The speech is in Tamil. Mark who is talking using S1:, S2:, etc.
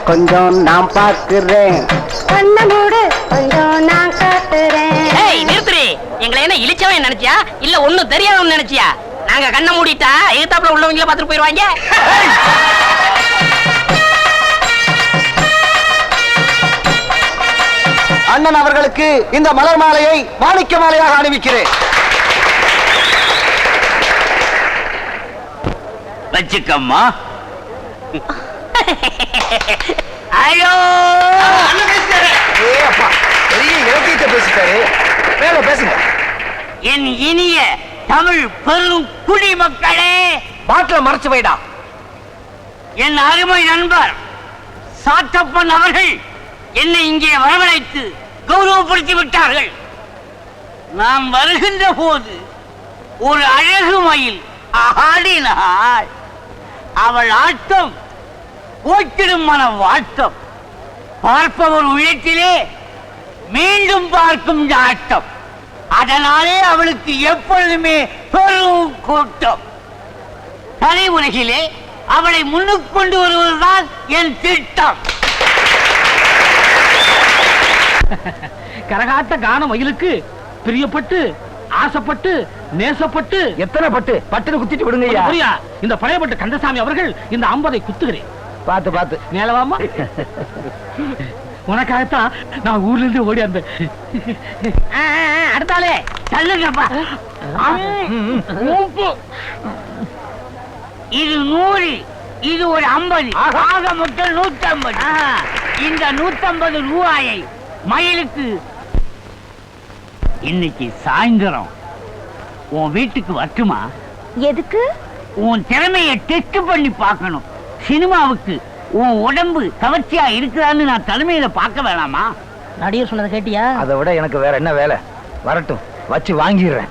S1: கொஞ்சம் நான் பார்க்கிறேன்.
S2: கண்ண மூடு கொஞ்சம் நான் காட்டுறேன்.
S3: நிறுத்துறி. எங்களை என்ன இழிச்சவன் நினைச்சியா இல்ல ஒண்ணும் தெரியாதவன் நினைச்சியா? நாங்க கண்ண மூடிட்டா எதிர்த்தாப்புல உள்ளவங்கள பாத்துட்டு போயிருவாங்க.
S1: அண்ணன் அவர்களுக்கு இந்த மலர் மாலையை மாணிக்க மாலையாக அணிவிக்கிறேன்.
S4: வச்சுக்கம்மா. ஐயோ
S1: பெரிய இலக்கியத்தை பேசிட்டாரு. மேல பேசுங்க.
S4: என் இனிய தமிழ் பெரும் குடிமக்களே,
S1: பாட்டில மறைச்சு வைடா.
S4: என் அருமை நண்பர் சாத்தப்பன் அவர்கள் என்னை இங்கே வரவழைத்து கௌரவப்படுத்தி விட்டார்கள். நாம் வருகின்ற போது ஒரு அழகு மயில் ஆடினாள். அவள் ஆட்டம் போற்றிடும் மன வாட்டம், பார்ப்பவர் உள்ளத்திலே மீண்டும் பார்க்கும் நாட்டம். அதனாலே அவளுக்கு எப்பொழுதுமே பெரும் கூட்டம். தனி உலகிலே அவளை முன்னுக்கு கொண்டு வருவதுதான் என் திட்டம்.
S5: கரகாட்ட கான மயிலுக்கு பிரியப்பட்டு ஆசைப்பட்டு நேசப்பட்டு
S1: எத்தனை பட்டு பட்டுன்னு குத்திட்டு விடுங்க.
S5: இந்த பழையப்பட்ட கந்தசாமி அவர்கள் இந்த 50 குத்துகிறேன்.
S1: பாத்து பாத்து
S5: மேலவாமா. உனக்காகத்தான் நான் ஊர்ல இருந்து ஓடி வந்தேன்.
S4: அடுத்தாலே தள்ளுங்கப்பா. இது 100, இது ஒரு 50, ஆக மொத்தம் 150. இந்த 150 ரூபாயை மயிலுக்கு இன்னைக்கு சாயந்தரம் உன் வீட்டுக்கு வரட்டுமா?
S2: எதுக்கு?
S4: உன் திறமையை டெஸ்ட் பண்ணி பார்க்கணும். சினிமாவுக்கு உன் உடம்பு கவர்ச்சியா இருக்குதான்னு நான் தலைமையில பார்க்க வேணாமா?
S3: நடிகர் சொன்னதை கேட்டியா?
S1: அதை விட எனக்கு வேற என்ன வேலை? வரட்டும், வச்சு வாங்கிடுறேன்.